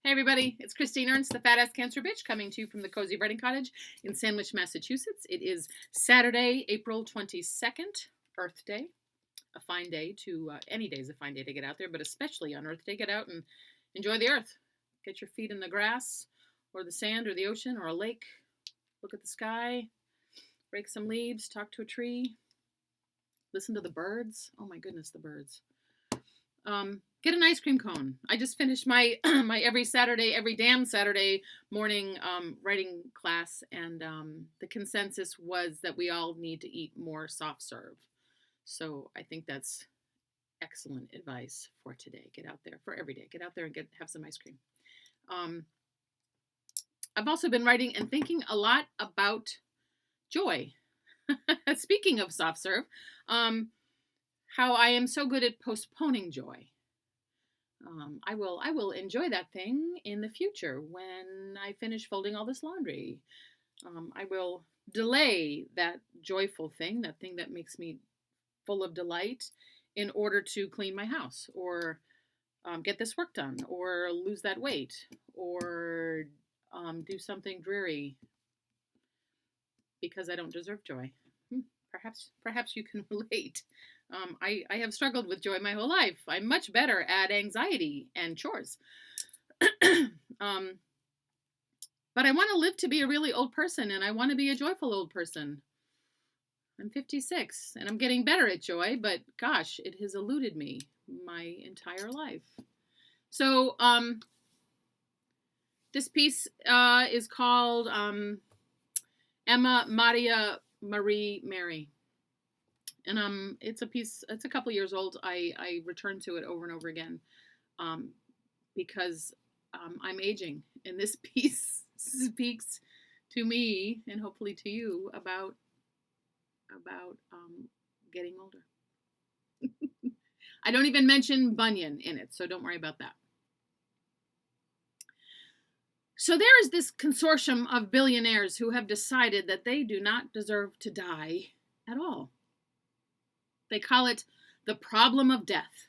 Hey everybody, it's Christine Ernst, the Fat Ass Cancer Bitch, coming to you from the Cozy Writing Cottage in Sandwich, Massachusetts. It is Saturday, April 22nd, Earth Day. A fine day any day is a fine day to get out there, but especially on Earth Day, get out and enjoy the earth. Get your feet in the grass or the sand or the ocean or a lake. Look at the sky, break some leaves, talk to a tree, listen to the birds. Oh my goodness, the birds. Get an ice cream cone. I just finished my my every damn Saturday morning writing class, and the consensus was that we all need to eat more soft serve. So I think that's excellent advice for today. Get out there for every day. Get out there and have some ice cream. I've also been writing and thinking a lot about joy. Speaking of soft serve, how I am so good at postponing joy. I will enjoy that thing in the future when I finish folding all this laundry. I will delay that joyful thing, that thing that makes me full of delight, in order to clean my house or get this work done or lose that weight or do something dreary because I don't deserve joy. Perhaps you can relate. I have struggled with joy my whole life. I'm much better at anxiety and chores. But I want to live to be a really old person, and I want to be a joyful old person. I'm 56, and I'm getting better at joy, but gosh, it has eluded me my entire life. So this piece is called Emma Maria Marie Mary. And it's a couple years old. I return to it over and over again because I'm aging, and this piece speaks to me and hopefully to you about getting older. I don't even mention Bunyan in it, so don't worry about that. So there is this consortium of billionaires who have decided that they do not deserve to die at all. They call it the problem of death,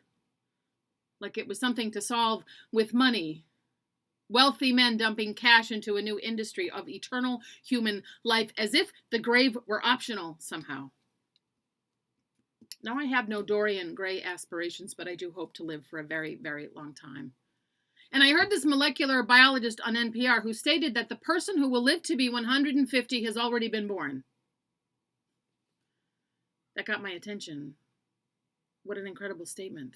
like it was something to solve with money. Wealthy men dumping cash into a new industry of eternal human life, as if the grave were optional somehow. Now, I have no Dorian Gray aspirations, but I do hope to live for a very, very long time. And I heard this molecular biologist on NPR who stated that the person who will live to be 150 has already been born. That got my attention. What an incredible statement.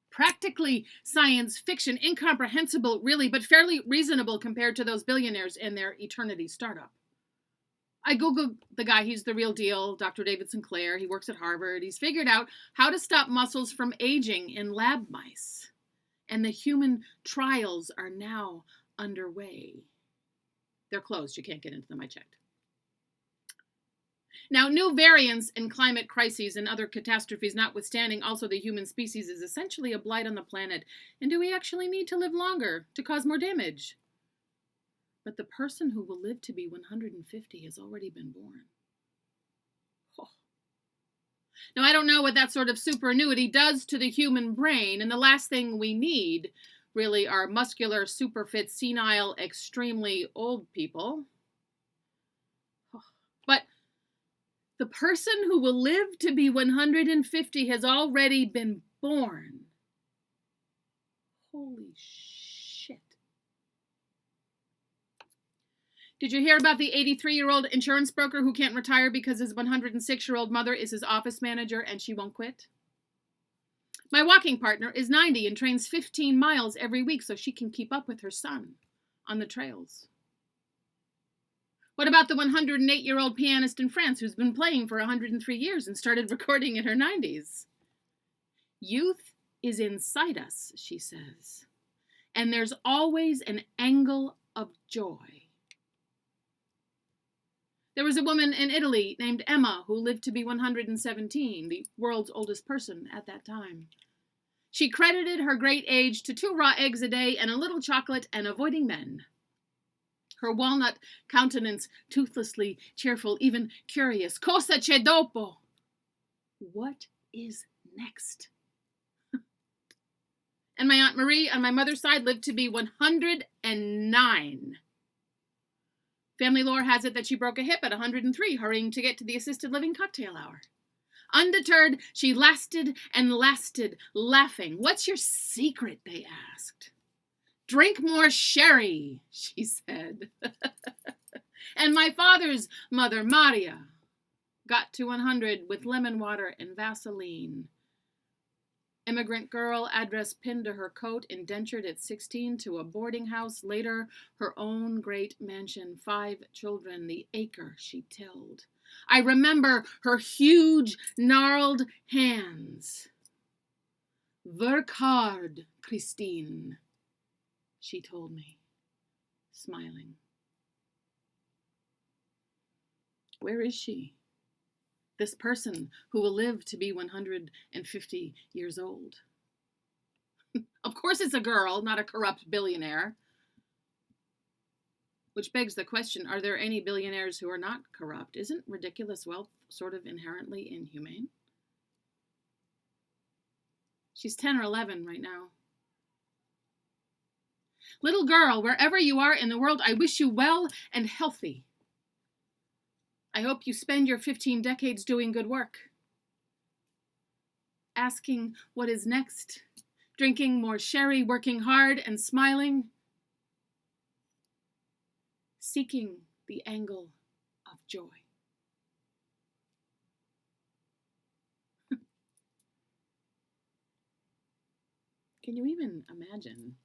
Practically science fiction, incomprehensible, really, but fairly reasonable compared to those billionaires and their eternity startup. I Googled the guy. He's the real deal, Dr. David Sinclair. He works at Harvard. He's figured out how to stop muscles from aging in lab mice. And the human trials are now underway. They're closed. You can't get into them. I checked. Now, new variants and climate crises and other catastrophes notwithstanding, also the human species is essentially a blight on the planet. And do we actually need to live longer to cause more damage? But the person who will live to be 150 has already been born. Oh. Now, I don't know what that sort of superannuity does to the human brain, and the last thing we need really are muscular, super fit, senile, extremely old people. Oh. But the person who will live to be 150 has already been born. Holy shit. Did you hear about the 83-year-old insurance broker who can't retire because his 106-year-old mother is his office manager and she won't quit? My walking partner is 90 and trains 15 miles every week so she can keep up with her son on the trails. What about the 108-year-old pianist in France who's been playing for 103 years and started recording in her 90s? Youth is inside us, she says, and there's always an angle of joy. There was a woman in Italy named Emma who lived to be 117, the world's oldest person at that time. She credited her great age to 2 raw eggs a day and a little chocolate and avoiding men. Her walnut countenance, toothlessly cheerful, even curious. Cosa c'è dopo? What is next? And my Aunt Marie on my mother's side lived to be 109. Family lore has it that she broke a hip at 103, hurrying to get to the assisted living cocktail hour. Undeterred, she lasted and lasted, laughing. "What's your secret?" they asked. "Drink more sherry," she said. And my father's mother, Maria, got to 100 with lemon water and Vaseline. Immigrant girl, address pinned to her coat, indentured at 16 to a boarding house, later her own great mansion, 5 children, the acre she tilled. I remember her huge, gnarled hands. "Work hard, Christine," she told me, smiling. Where is she? This person who will live to be 150 years old. Of course it's a girl, not a corrupt billionaire. Which begs the question, are there any billionaires who are not corrupt? Isn't ridiculous wealth sort of inherently inhumane? She's 10 or 11 right now. Little girl, wherever you are in the world, I wish you well and healthy. I hope you spend your 15 decades doing good work. Asking what is next, drinking more sherry, working hard and smiling. Seeking the angle of joy. Can you even imagine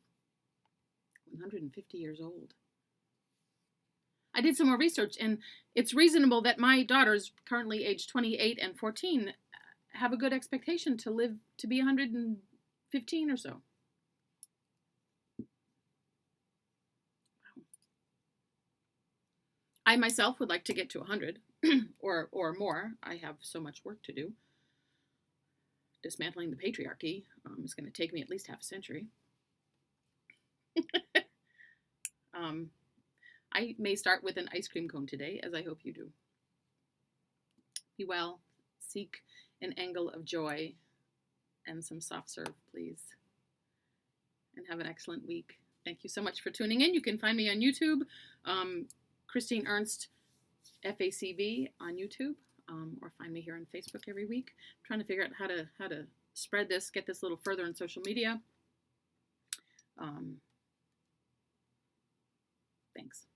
150 years old? I did some more research, and it's reasonable that my daughters, currently aged 28 and 14, have a good expectation to live to be 115 or so. I myself would like to get to 100 or more. I have so much work to do. Dismantling the patriarchy is going to take me at least half a century. I may start with an ice cream cone today, as I hope you do. Be well, seek an angle of joy, and some soft serve, please. And have an excellent week. Thank you so much for tuning in. You can find me on YouTube, Christine Ernst, FACB on YouTube, or find me here on Facebook every week. I'm trying to figure out how to spread this, get this a little further on social media. Thanks.